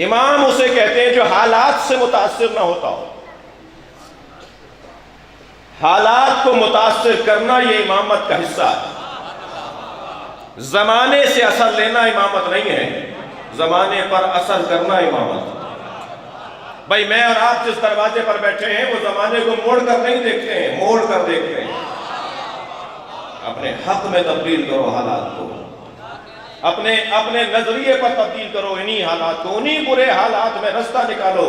امام اسے کہتے ہیں جو حالات سے متاثر نہ ہوتا ہو. حالات کو متاثر کرنا یہ امامت کا حصہ ہے. زمانے سے اثر لینا امامت نہیں ہے، زمانے پر اثر کرنا امامت. بھائی میں اور آپ جس دروازے پر بیٹھے ہیں وہ زمانے کو موڑ کر نہیں دیکھتے ہیں، موڑ کر دیکھتے ہیں. اپنے حق میں تبدیل کرو حالات کو، اپنے نظریے پر تبدیل کرو انہی حالات کو، انہی برے حالات میں رستہ نکالو.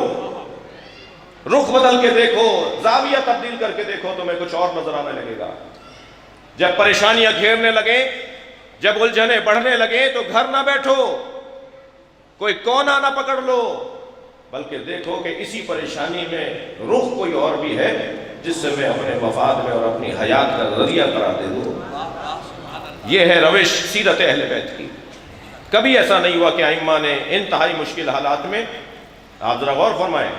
رخ بدل کے دیکھو، زاویہ تبدیل کر کے دیکھو، تمہیں کچھ اور نظر آنے لگے گا. جب پریشانیاں گھیرنے لگیں، جب الجھنیں بڑھنے لگیں تو گھر نہ بیٹھو، کوئی کونا نہ پکڑ لو، بلکہ دیکھو کہ اسی پریشانی میں رخ کوئی اور بھی ہے جس سے میں اپنے مفاد میں اور اپنی حیات کا ذریعہ قرار دے دوں. یہ ہے روش سیرت اہل بیت کی. کبھی ایسا نہیں ہوا کہ ائمہ نے انتہائی مشکل حالات میں، آپ ذرا غور فرمائیں،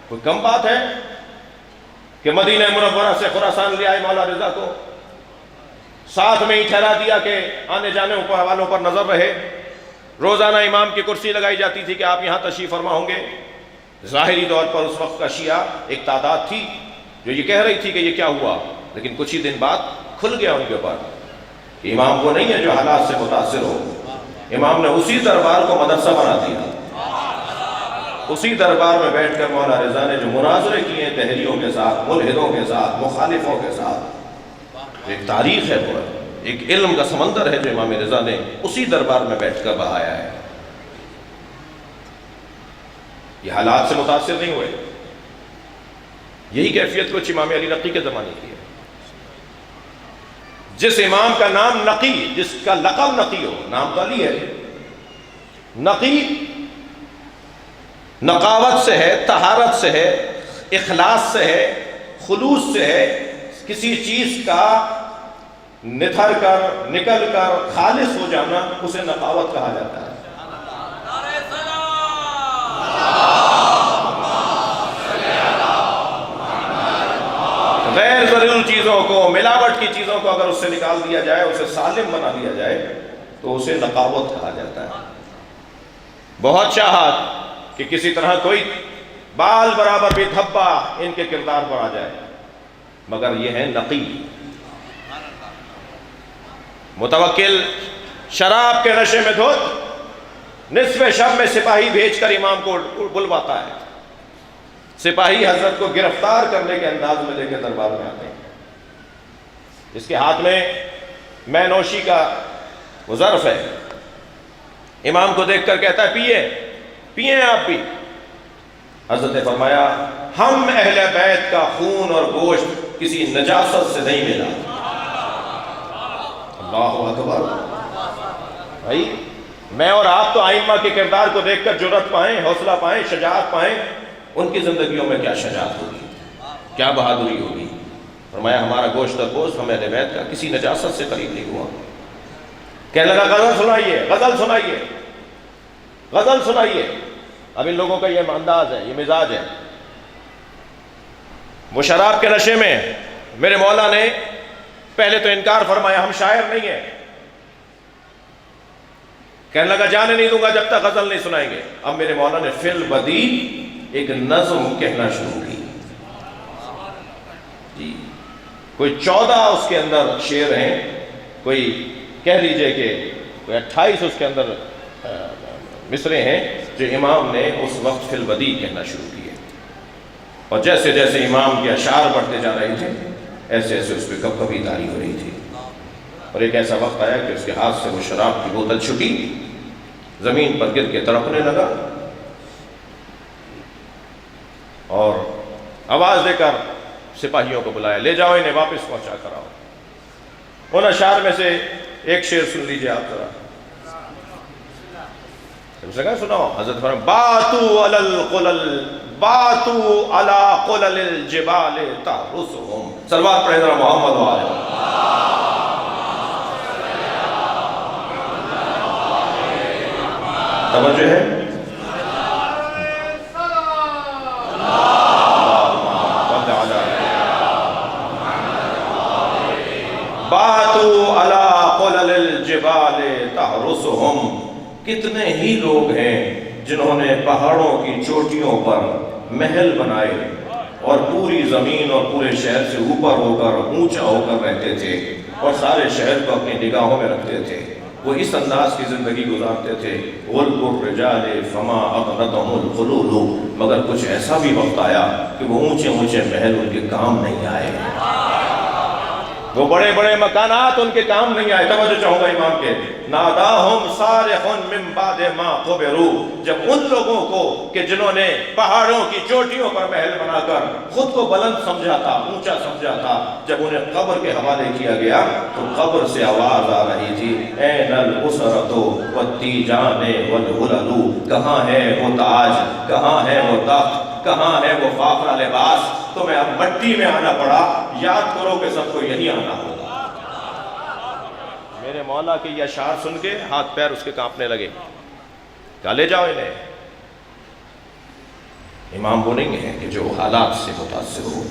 کوئی کم بات ہے کہ مدینہ منورہ سے خراسان لے آئے مولا رضا کو، ساتھ میں ہی ٹھہرا دیا کہ آنے جانے والوں پر نظر رہے. روزانہ امام کی کرسی لگائی جاتی تھی کہ آپ یہاں تشریف فرما ہوں گے. ظاہری طور پر اس وقت کا شیعہ ایک تعداد تھی جو یہ کہہ رہی تھی کہ یہ کیا ہوا، لیکن کچھ ہی دن بعد کھل گیا ان کے اوپر کہ امام وہ نہیں ہے جو حالات سے متاثر ہو. امام نے اسی دربار کو مدرسہ بنا دیا. اسی دربار میں بیٹھ کر مولا رضا نے جو مناظرے کیے ہیں دہریوں کے ساتھ، ملحدوں کے ساتھ، مخالفوں کے ساتھ، ایک تاریخ ہے، پورا ایک علم کا سمندر ہے جو امام رضا نے اسی دربار میں بیٹھ کر بہایا ہے. یہ حالات سے متاثر نہیں ہوئے. یہی کیفیت کچھ امام علی نقی کے زمانے کی ہے. جس امام کا نام نقی، جس کا لقب نقی ہو، نام تو علی ہے، نقی نقاوت سے ہے، طہارت سے ہے، اخلاص سے ہے، خلوص سے ہے. کسی چیز کا نتھر کر نکل کر خالص ہو جانا اسے نقاوت کہا جاتا ہے. غیر ضروری چیزوں کو، ملاوٹ کی چیزوں کو اگر اس سے نکال دیا جائے، اسے سالم بنا دیا جائے تو اسے نقاوت کہا جاتا ہے. بہت چاہت کہ کسی طرح کوئی بال برابر بھی دھبا ان کے کردار پر آ جائے، مگر یہ ہے نقی. متوکل شراب کے نشے میں دھت نصف شب میں سپاہی بھیج کر امام کو بلواتا ہے. سپاہی حضرت کو گرفتار کرنے کے انداز میں لے کے دربار میں آتے ہیں. اس کے ہاتھ میں میں نوشی کا وہ ظرف ہے. امام کو دیکھ کر کہتا ہے پیئے پیئے آپ بھی. حضرت نے فرمایا ہم اہل بیت کا خون اور گوشت کسی نجاست سے نہیں ملا. اللہ اکبر. بھائی میں اور آپ تو ائمہ کے کردار کو دیکھ کر جرأت پائیں، حوصلہ پائیں، شجاعت پائیں. ان کی زندگیوں میں کیا شجاعت ہوگی، کیا بہادری ہوگی. فرمایا ہمارا گوشت اور گوشت ہم اہل بیت کا کسی نجاست سے قریب نہیں ہوا. کہنے لگا غزل سنائیے، غزل سنائیے، غزل سنائیے. اب ان لوگوں کا یہ انداز ہے، یہ مزاج ہے. وہ شراب کے نشے میں میرے مولا نے پہلے تو انکار فرمایا، ہم شاعر نہیں ہیں. کہنے لگا جانے نہیں دوں گا جب تک غزل نہیں سنائیں گے. اب میرے مولا نے فی البدی ایک نظم کہنا شروع کی. جی کوئی 14 اس کے اندر شعر ہیں، کوئی کہہ لیجئے کہ کوئی 28 اس کے اندر مصرے ہیں جو امام نے اس وقت فی البدی کہنا شروع کیے. اور جیسے جیسے امام کے اشعار بڑھتے جا رہے تھے ایسے ایسے اس پہ کب کبھی تاری ہو رہی تھی. اور ایک ایسا وقت آیا کہ اس کے ہاتھ سے وہ شراب کی بوتل چھٹی، زمین پر گر کے تڑپنے لگا اور آواز دے کر سپاہیوں کو بلایا، لے جاؤ انہیں واپس پہنچا کر آؤ. ان اشعار میں سے ایک شعر سن لیجئے آپ ذرا. سناؤ. حضرت فرمایا باتو علی القلل، باتو علی قلل الجبال تحرسهم. سلوات پڑھیں ذرا محمد و آلہ. توجہ ہے. باتو علی قلل الجبال تحرسهم. کتنے ہی لوگ ہیں جنہوں نے پہاڑوں کی چوٹیوں پر محل بنائے اور پوری زمین اور پورے شہر سے اوپر ہو کر اونچا ہو کر رہتے تھے اور سارے شہر کو اپنی نگاہوں میں رکھتے تھے، وہ اس انداز کی زندگی گزارتے تھے، غلب الرجال فما اغنتهم الخلول، مگر کچھ ایسا بھی وقت آیا کہ وہ اونچے اونچے محل ان کے کام نہیں آئے، وہ بڑے بڑے مکانات ان کے کام نہیں آئے۔ توجہ چاہوں گا امام کے، ناداہم صالح من بعد ما قبروا، جب ان لوگوں کو کہ جنہوں نے پہاڑوں کی چوٹیوں پر محل بنا کر خود کو بلند سمجھا تھا، اونچا سمجھا تھا، جب انہیں قبر کے حوالے کیا گیا تو قبر سے آواز آ رہی تھی، این الاسرۃ والتیجان والحلل، کہاں ہے وہ تاج، کہاں ہے وہ تخت، کہاں ہے وہ فاخرہ لباس؟ تمہیں اب مٹی میں آنا پڑا، یاد کرو کہ سب کو یہی آنا ہوگا۔ میرے مولا کے یہ اشعار سن کے ہاتھ پیر اس کے کانپنے لگے، کہا لے جاؤ انہیں۔ امام وہ نہیں ہے کہ جو حالات سے متاثر ہو